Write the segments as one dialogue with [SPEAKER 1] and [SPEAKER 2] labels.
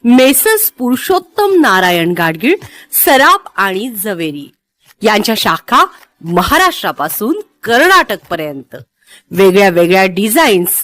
[SPEAKER 1] Messrs Purushottam Narayan Gadgil, सराफ आणि जवेरी यांच्या शाखा महाराष्ट्रापासून कर्नाटक पर्यंत वेगळ्या वेगळ्या डिझाईन्स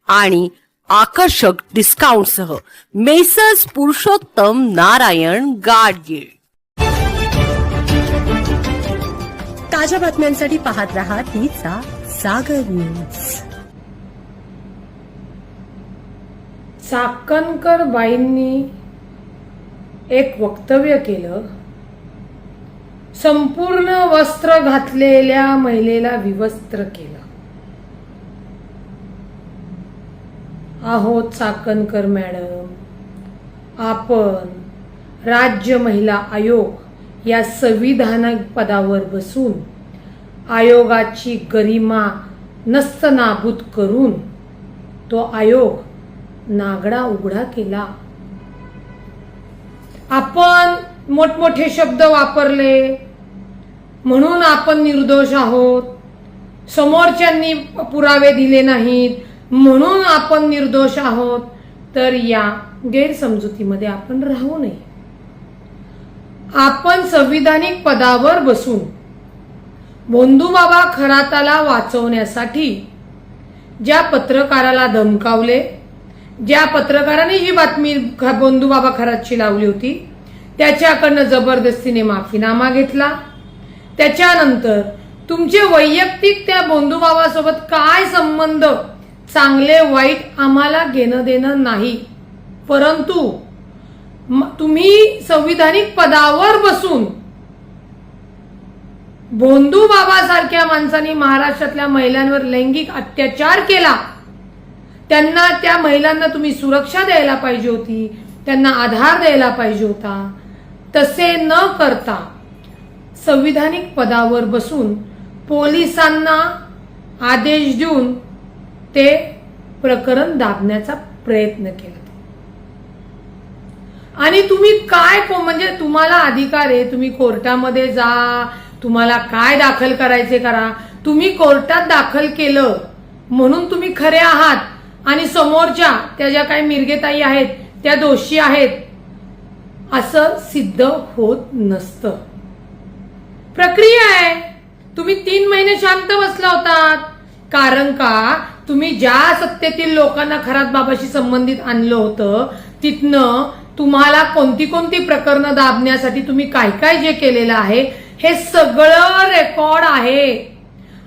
[SPEAKER 1] आणि आकर्षक डिस्काउंटसह मेसर्स पुरुषोत्तम नारायण गाडगीळ. ताज्या बातम्यांसाठी पाहत रहा तिचा सागर न्यूज.
[SPEAKER 2] चाकणकर बाईंनी एक वक्तव्य केलं, संपूर्ण वस्त्र घातलेल्या महिलेला विवस्त्र केलं. अहो चाकणकर मॅडम, आपण राज्य महिला आयोग या संविधानिक पदावर बसून आयोगाची गरिमा नस्तनाबूत करून तो आयोग नागडा उघडा केला. आपण मोठमोठे शब्द वापरले म्हणून आपण निर्दोष आहोत, समोरच्यांनी पुरावे दिले नाहीत म्हणून आपण निर्दोष आहोत, तर या गैरसमजुतीमध्ये आपण राहू नये. आपण संविधानिक पदावर बसून भोंदूबाबा खराताला वाचवण्यासाठी ज्या पत्रकाराला धमकावले, ज्या पत्रकाराने ही बातमी भोंदूबाबा खरातची लावली होती त्याच्याकडनं जबरदस्तीने माफीनामा घेतला. त्याच्यानंतर तुमचे वैयक्तिक त्या भोंदूबाबासोबत काय संबंध, चांगले वाईट आम्हाला घेणं देणं नाही, परंतु तुम्ही संविधानिक पदावर बसून भोंदूबाबा सारख्या माणसांनी महाराष्ट्रातल्या महिलांवर लैंगिक अत्याचार केला, त्यांना, त्या महिलांना तुम्ही सुरक्षा द्यायला पाहिजे होती, त्यांना आधार द्यायला पाहिजे होता. तसे न करता संविधानिक पदावर बसून पोलिसांना आदेश देऊन ते प्रकरण दाबण्याचा प्रयत्न केला. आणि तुम्ही काय, म्हणजे तुम्हाला अधिकार आहे, तुम्ही कोर्टामध्ये जा, तुम्हाला काय दाखल करायचे करा. तुम्ही कोर्टात दाखल केलं म्हणून तुम्ही खरे आहात आणि समोरच्या त्या ज्या काही मिरगेताई आहेत त्या दोषी आहेत असं सिद्ध होत नसतं. प्रक्रिया आहे. तुम्ही 3 महिने शांत बसला होतात कारण का तुम्ही ज्या सत्तेतील लोकांना खरात बाबाशी संबंधित आणलं होतं तिथनं तुम्हाला कोणती कोणती प्रकरणं दाबण्यासाठी तुम्ही काय काय जे केलेलं आहे हे सगळं रेकॉर्ड आहे.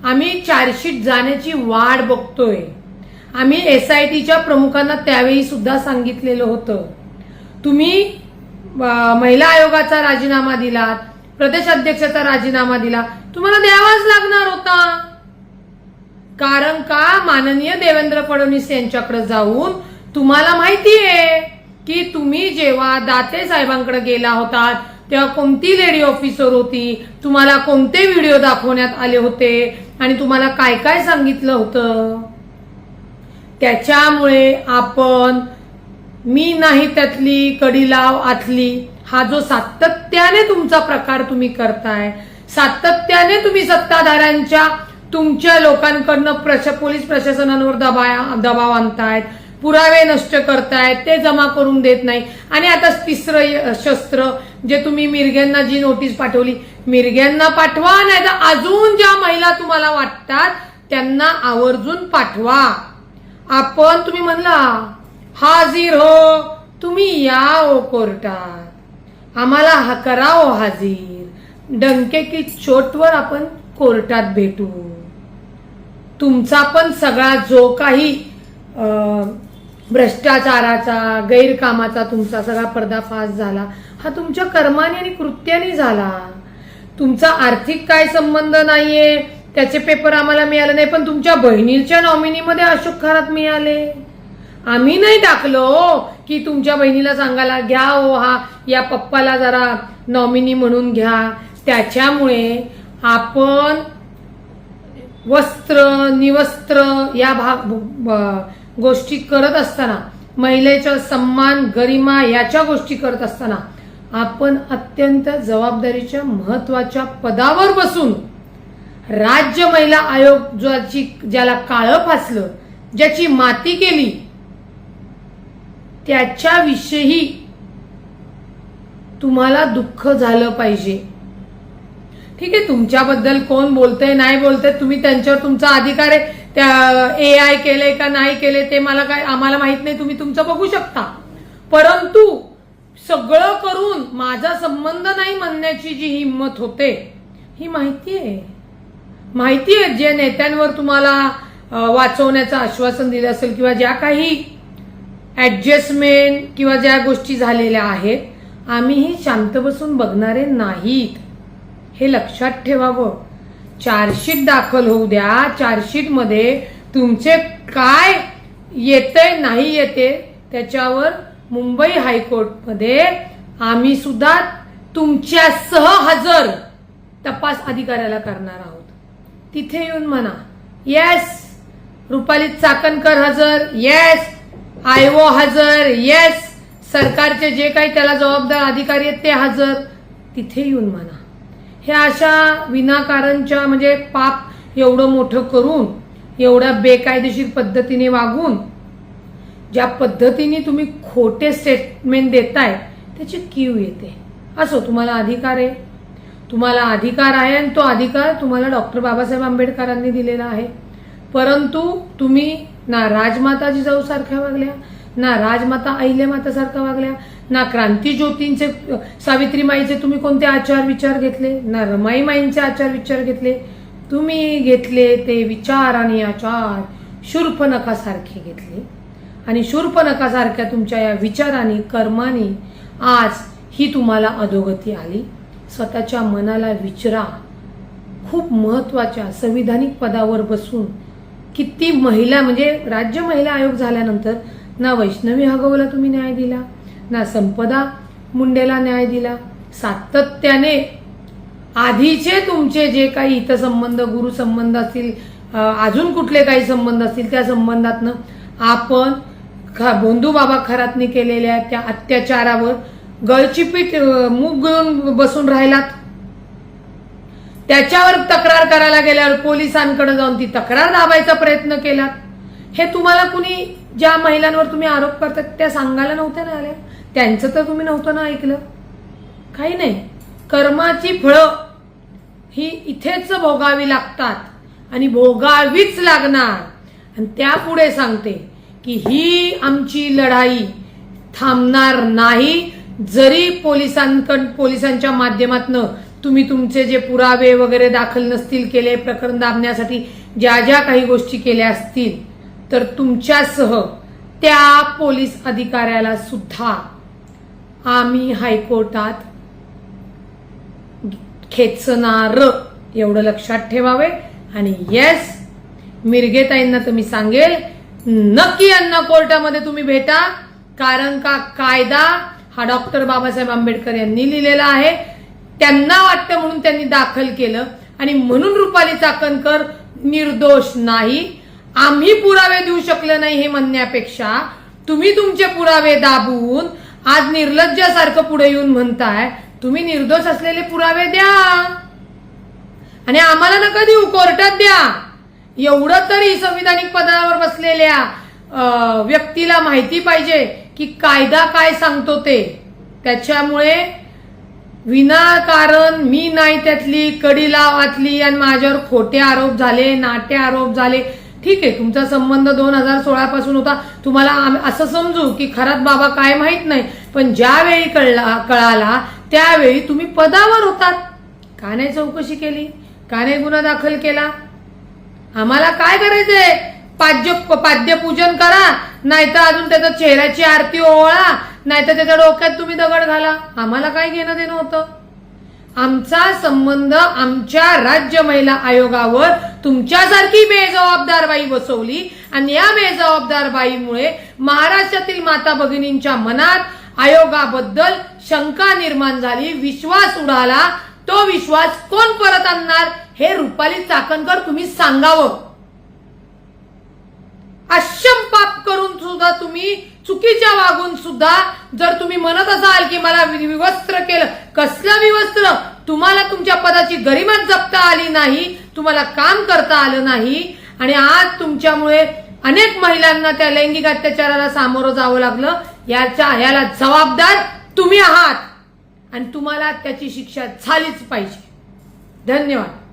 [SPEAKER 2] आम्ही चार्जशीट जाण्याची वाट बघतोय. आम्ही SITच्या प्रमुखांना त्यावेळी सुद्धा सांगितलेलं होतं, तुम्ही महिला आयोगाचा राजीनामा दिलात, प्रदेश अध्यक्षाचा राजीनामा दिला, तुम्हाला द्यावाच लागणार होता. कारण का माननीय देवेंद्र फडणवीस यांच्याकडे जाऊन तुम्हाला माहिती आहे की तुम्ही जेव्हा दाते साहेबांकडे गेला होता तेव्हा कोणती लेडी ऑफिसर होती, तुम्हाला कोणते व्हिडिओ दाखवण्यात आले होते आणि तुम्हाला काय काय सांगितलं होतं. त्याच्यामुळे आपण मी नाही त्यातली कडी लाव आतली हा जो सातत्याने तुमचा प्रकार तुम्ही करताय, सातत्याने तुम्ही सत्ताधाऱ्यांच्या तुमच्या लोकांकडनं पोलीस प्रशासनावर दबाव आणतायत, पुरावे नष्ट करतायत, ते जमा करून देत नाही. आणि आता तिसरं शस्त्र जे तुम्ही मिरग्यांना जी नोटीस पाठवली, मिरग्यांना पाठवा, नाही तर अजून ज्या महिला तुम्हाला वाटतात त्यांना आवर्जून पाठवा. आपण, तुम्ही म्हणला हाजीर हो, तुम्ही या हो कोर्टात, आम्हाला करा हो हाजीर, डंके की चोटवर आपण कोर्टात भेटू. तुमचा पण सगळा जो काही भ्रष्टाचाराचा, गैरकामाचा तुमचा सगळा पर्दाफाश झाला हा तुमच्या कर्माने आणि कृत्याने झाला. तुमचा आर्थिक काय संबंध नाहीये, त्याचे पेपर आम्हाला मिळाले नाही, पण तुमच्या बहिणीच्या नॉमिनीमध्ये अशोक खरात मिळाले. आम्ही नाही टाकलो की तुमच्या बहिणीला सांगायला घ्या हो, हा या पप्पाला जरा नॉमिनी म्हणून घ्या. त्याच्यामुळे आपण वस्त्र निवस्त्र या गोष्टी करत असताना, महिलेचा सन्मान गरिमा याच्या गोष्टी करत असताना आपण अत्यंत जबाबदारीच्या महत्वाच्या पदावर बसून राज्य महिला आयोग ज्याला काळं फासलं, ज्याची माती केली, त्याच्याविषयी तुम्हाला दुःख झालं पाहिजे. ठीक आहे, तुमच्याबद्दल कोण बोलतंय नाही बोलतंय, तुम्ही त्यांच्यावर तुमचा अधिकार आहे. त्या AI केलंय का नाही केले ते आम्हाला माहित नाही, तुम्ही तुमचं बघू शकता. परंतु सगळं करून माझा संबंध नाही म्हणण्याची जी हिंमत होते ही माहिती आहे जे नेत्यांवर तुम्हाला वाचवण्याचं आश्वासन दिलं असेल किंवा ज्या काही ऍडजस्टमेंट किंवा ज्या गोष्टी झालेल्या आहेत, आम्हीही शांत बसून बघणारे नाहीत, हे लक्षात ठेवावं. चार्जशीट दाखल होऊ द्या. चार्जशीट मध्ये तुमचे काय येते नाही येते त्याच्यावर मुंबई हायकोर्टमध्ये आम्ही सुद्धा तुमच्यासह हजर तपास अधिकाऱ्याला करणार आहोत. तिथे येऊन म्हणा येस रुपाली चाकणकर हजर, येस आयओ हजर, येस सरकारचे जे काही त्याला जबाबदार अधिकारी आहेत ते हजर. तिथे येऊन म्हणा. हे अशा विनाकारणच्या म्हणजे पाप एवढं मोठं करून एवढ्या बेकायदेशीर पद्धतीने वागून ज्या पद्धतीने तुम्ही खोटे स्टेटमेंट देताय त्याची कीव येते. असो, तुम्हाला अधिकार आहे आणि तो अधिकार तुम्हाला डॉक्टर बाबासाहेब आंबेडकरांनी दिलेला आहे. परंतु तुम्ही ना राजमाता जिजाऊ सारख्या वागल्या, ना राजमाता अहिल्यामाता सारख्या वागल्या, ना क्रांतीज्योतींचे सावित्रीमाईचे तुम्ही कोणते आचार विचार घेतले, ना रमाईमाईंचे आचार विचार घेतले. तुम्ही घेतले ते विचार आणि आचार शूर्पणखासारखे घेतले आणि शूर्पणखासारख्या तुमच्या या विचारांनी कर्मानी आज ही तुम्हाला अधोगती आली. स्वतःच्या मनाला विचारा. खूप महत्वाच्या संविधानिक पदावर बसून किती महिला म्हणजे राज्य महिला आयोग झाल्यानंतर ना वैष्णवी हगवला तुम्ही न्याय दिला, ना संपदा मुंडेला न्याय दिला. सातत्याने आधीचे तुमचे जे काही हितसंबंध गुरुसंबंध असतील, अजून कुठले काही संबंध असतील त्या संबंधातनं आपण बोंधू बाबा खरातने केलेल्या त्या अत्याचारावर गळचिपीट मूग घेऊन बसून राहिलात. त्याच्यावर तक्रार करायला गेल्यावर पोलिसांकडे जाऊन ती तक्रार दाबायचा प्रयत्न केला. हे तुम्हाला कुणी ज्या महिलांवर तुम्ही आरोप करतात त्या सांगायला नव्हत्या ना आल्या? त्यांचं तर तुम्ही नव्हतं ना ऐकलं? काही नाही. कर्माची फळं ही इथेच भोगावी लागतात आणि भोगावीच लागणार. आणि त्यापुढे सांगते की ही आमची लढाई थांबणार नाही. जरी पोलिसांच्या माध्यमातून तुम्ही तुमचे जे पुरावे वगैरे दाखल नसतील केले, प्रकरण दाबण्यासाठी ज्या ज्या काही गोष्टी केल्या असतील, तर तुमच्यासह त्या पोलीस अधिकाऱ्याला सुद्धा आम्ही हायकोर्टात खेचणार, एवढं लक्षात ठेवावे. आणि येस, मिरगेताईंना तर मी सांगेल नक्की यांना कोर्टामध्ये तुम्ही भेटा, कारण का कायदा हा डॉक्टर बाबासाहेब आंबेडकर यांनी लिहिलेला आहे. त्यांना वाटतं म्हणून त्यांनी दाखल केलं आणि म्हणून रुपाली चाकणकर निर्दोष नाही. आम्ही पुरावे देऊ शकले नाही हे म्हणण्यापेक्षा तुम्ही तुमचे पुरावे दाबून आज निर्लज्जासारखं पुढे येऊन म्हणताय तुम्ही निर्दोष असलेले पुरावे द्या आणि आम्हाला नका देऊ, कोर्टात द्या. एवढं तरी संविधानिक पदावर बसलेल्या व्यक्तीला माहिती पाहिजे की कायदा काय सांगतो ते. त्याच्यामुळे विनाकारण मी नाही त्यातली कडी लावातली आणि माझ्यावर खोटे आरोप झाले, नाटे आरोप झाले. ठीक आहे, तुमचा संबंध 2016 पासून होता. तुम्हाला असं समजू की खरात बाबा काय माहित नाही, पण ज्यावेळी कळाला त्यावेळी तुम्ही पदावर होतात. का नाही चौकशी केली? का नाही गुन्हा दाखल केला? आम्हाला काय करायचंय? पाद्यपूजन करा, नाहीतर अजून त्याच्या चेहऱ्याची आरती ओवाळा, नाहीतर त्याच्या डोक्यात तुम्ही दगड घाला. आम्हाला काय घेणं देणं होतं? आमचा संबंध आमच्या राज्य महिला आयोगावर तुमच्यासारखी बेजबाबदार बाई बसवली आणि या बेजबाबदार बाईमुळे महाराष्ट्रातील माता भगिनींच्या मनात आयोगाबद्दल शंका निर्माण झाली, विश्वास उडाला. तो विश्वास कोण परत आणणार हे रुपाली चाकणकर तुम्ही सांगावं. अशम पाप करून सुद्धा तुम्ही चुकीच्या वागून सुद्धा जर तुम्ही म्हणत असाल की मला विवस्त्र केलं, कसलं विवस्त्र? तुम्हाला तुमच्या पदाची गरिमा जपता आली नाही, तुम्हाला काम करता आलं नाही आणि आज तुमच्यामुळे अनेक महिलांना त्या लैंगिक अत्याचाराला सामोरं जावं लागलं. याला जबाबदार तुम्ही आहात आणि तुम्हाला त्याची शिक्षा झालीच पाहिजे. धन्यवाद.